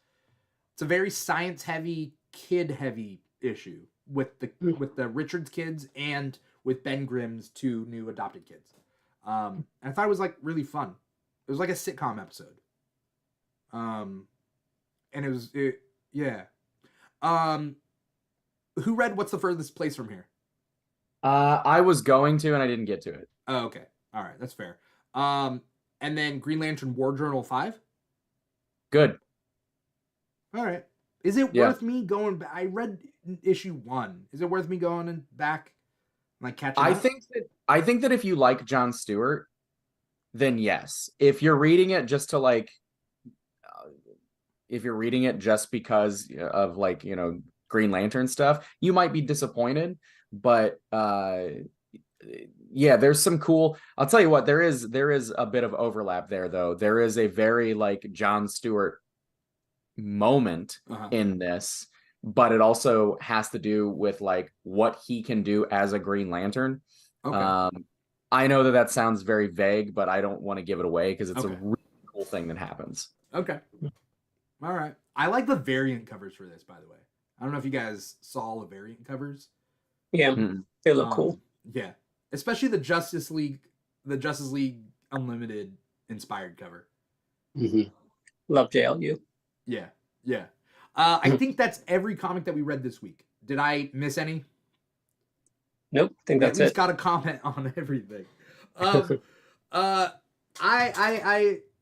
Speaker 1: it's a very science heavy, kid heavy issue with the Richards kids and with Ben Grimm's 2 new adopted kids. And I thought it was like really fun. It was like a sitcom episode. And yeah. Who read What's the Furthest Place from Here?
Speaker 2: I was going to, and I didn't get to it.
Speaker 1: Oh, okay. All right, that's fair. And then Green Lantern War Journal 5.
Speaker 2: Good.
Speaker 1: All right. Is it worth me going back? I read issue 1. Is it worth me going and back, like catching up?
Speaker 2: I think that if you like Jon Stewart, then yes. If you're reading it just to like, if you're reading it just because of like, you know, Green Lantern stuff, you might be disappointed. But yeah, there's some cool. I'll tell you what, there is a bit of overlap there, though. There is a very like Jon Stewart moment in this, but it also has to do with like what he can do as a Green Lantern. Okay. I know that sounds very vague, but I don't want to give it away because it's a really cool thing that happens.
Speaker 1: Okay. All right. I like the variant covers for this, by the way. I don't know if you guys saw all the variant covers.
Speaker 3: Yeah, they look cool.
Speaker 1: Yeah, especially the Justice League Unlimited inspired cover.
Speaker 3: Love JLU.
Speaker 1: Yeah, yeah. I think that's every comic that we read this week. Did I miss any?
Speaker 3: Nope, I think that's
Speaker 1: it. At least
Speaker 3: it.
Speaker 1: got a comment on everything.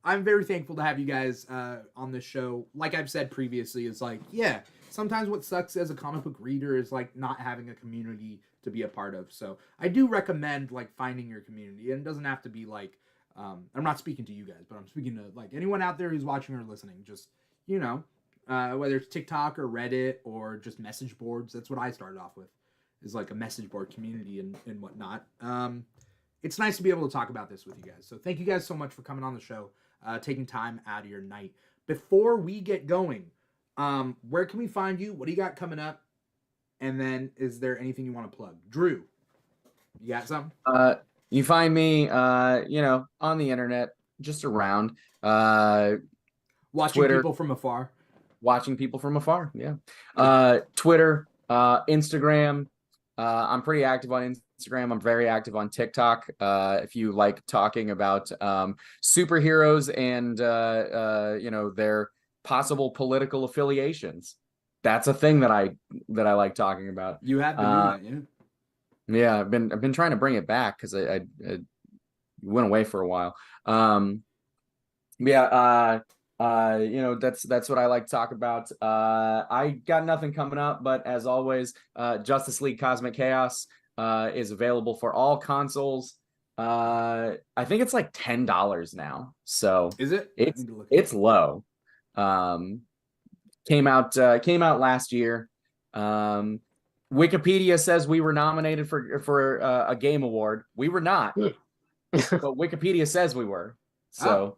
Speaker 1: I'm very thankful to have you guys on this show. Like I've said previously, it's like, yeah, sometimes what sucks as a comic book reader is like not having a community to be a part of. So I do recommend like finding your community, and it doesn't have to be like, I'm not speaking to you guys, but I'm speaking to like anyone out there who's watching or listening. Just, you know, whether it's TikTok or Reddit or just message boards. That's what I started off with, is like a message board community and whatnot. It's nice to be able to talk about this with you guys. So thank you guys so much for coming on the show, taking time out of your night. Before we get going, where can we find you? What do you got coming up? And then is there anything you want to plug? Drew, you got something?
Speaker 2: You find me, you know, on the internet, just around.
Speaker 1: Watching
Speaker 2: Twitter,
Speaker 1: people from afar.
Speaker 2: Watching people from afar, yeah. Twitter, Instagram. I'm pretty active on Instagram. I'm very active on TikTok. If you like talking about superheroes and you know, their possible political affiliations, that's a thing that I like talking about.
Speaker 1: You have been doing that, yeah.
Speaker 2: Yeah, I've been trying to bring it back because I went away for a while. Yeah, you know, that's what I like to talk about. I got nothing coming up, but as always, Justice League Cosmic Chaos is available for all consoles. I think it's like $10 now. So
Speaker 1: is it?
Speaker 2: It's low. Came out last year. Wikipedia says we were nominated for a game award. We were not, but Wikipedia says we were. So,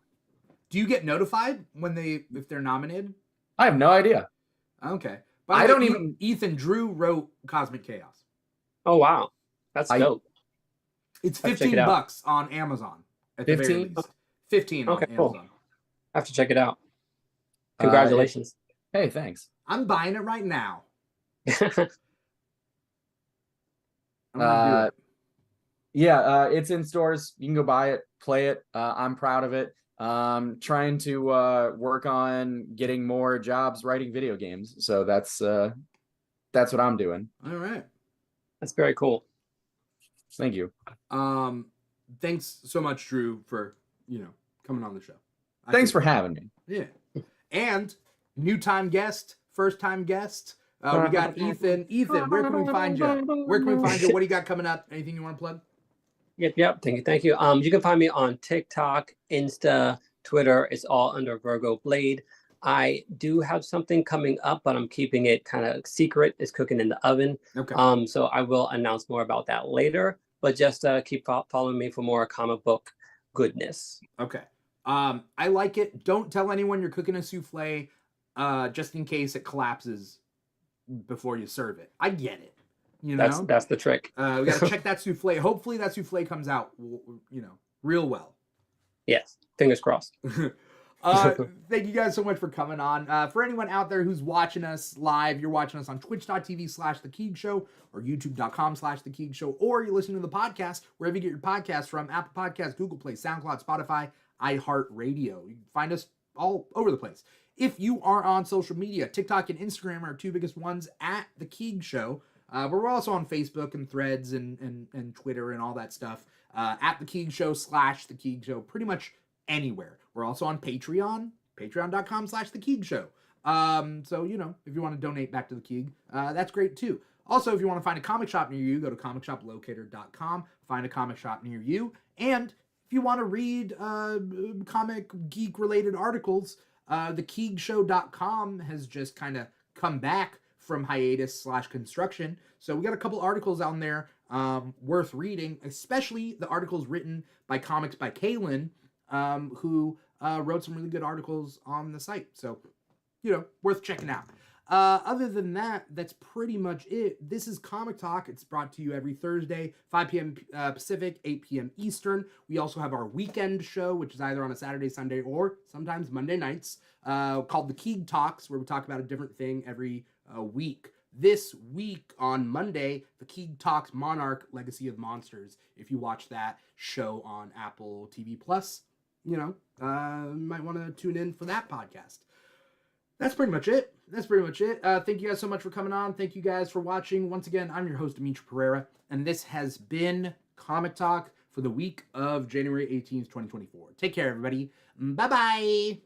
Speaker 1: do you get notified if they're nominated?
Speaker 2: I have no idea.
Speaker 1: Okay,
Speaker 2: but I don't even.
Speaker 1: Ethan Drew wrote Cosmic Chaos.
Speaker 3: Oh wow, that's dope.
Speaker 1: It's $15 on Amazon. At 15? The very least. 15
Speaker 3: okay,
Speaker 1: on Amazon.
Speaker 3: Cool. I have to check it out. Congratulations.
Speaker 2: Hey, thanks.
Speaker 1: I'm buying it right now. I'm gonna do it.
Speaker 2: Yeah, it's in stores. You can go buy it, play it. I'm proud of it. Trying to work on getting more jobs writing video games. So that's what I'm doing.
Speaker 1: All right.
Speaker 3: That's very cool.
Speaker 2: Thank you.
Speaker 1: Thanks so much, Drew, for coming on the show.
Speaker 2: Thanks for having me.
Speaker 1: Yeah. And new time guest, first time guest. We got Ethan. Ethan, where can we find you? Where can we find you? What do you got coming up? Anything you want to plug?
Speaker 3: Yep. Thank you. You can find me on TikTok, Insta, Twitter. It's all under Virgo Blade. I do have something coming up, but I'm keeping it kind of secret. It's cooking in the oven.
Speaker 1: Okay.
Speaker 3: So I will announce more about that later. But just keep following me for more comic book goodness.
Speaker 1: Okay. I like it. Don't tell anyone you're cooking a souffle, just in case it collapses before you serve it. I get it.
Speaker 3: That's the trick.
Speaker 1: We gotta check that souffle. Hopefully that souffle comes out, real well.
Speaker 3: Yes, fingers crossed.
Speaker 1: Thank you guys so much for coming on. For anyone out there who's watching us live, you're watching us on twitch.tv/The Keeg Show or youtube.com/The Keeg Show, or you're listening to the podcast wherever you get your podcasts from: Apple Podcasts, Google Play, SoundCloud, Spotify, iHeartRadio. You can find us all over the place. If you are on social media, TikTok and Instagram are our two biggest ones at The Keeg Show. But we're also on Facebook and Threads and Twitter and all that stuff. At The Keeg Show /The Keeg Show, pretty much anywhere. We're also on Patreon, patreon.com/The Keeg Show. So, if you want to donate back to The Keeg, that's great too. Also, if you want to find a comic shop near you, go to comicshoplocator.com, find a comic shop near you. And if you want to read comic geek related articles, thekeegshow.com has just kind of come back from hiatus / construction. So we got a couple articles on there worth reading, especially the articles written by Comics by Kalen, who wrote some really good articles on the site. So, worth checking out. Other than that, that's pretty much it. This is Comic Talk. It's brought to you every Thursday, 5 p.m. Pacific, 8 p.m. Eastern. We also have our weekend show, which is either on a Saturday, Sunday, or sometimes Monday nights, called The Keeg Talks, where we talk about a different thing every week. This week on Monday, The Keeg Talks Monarch Legacy of Monsters. If you watch that show on Apple TV Plus, you might want to tune in for that podcast. That's pretty much it. Thank you guys so much for coming on. Thank you guys for watching. Once again, I'm your host, Dimithri Perera, and this has been Comic Talk for the week of January 18th, 2024. Take care, everybody. Bye-bye.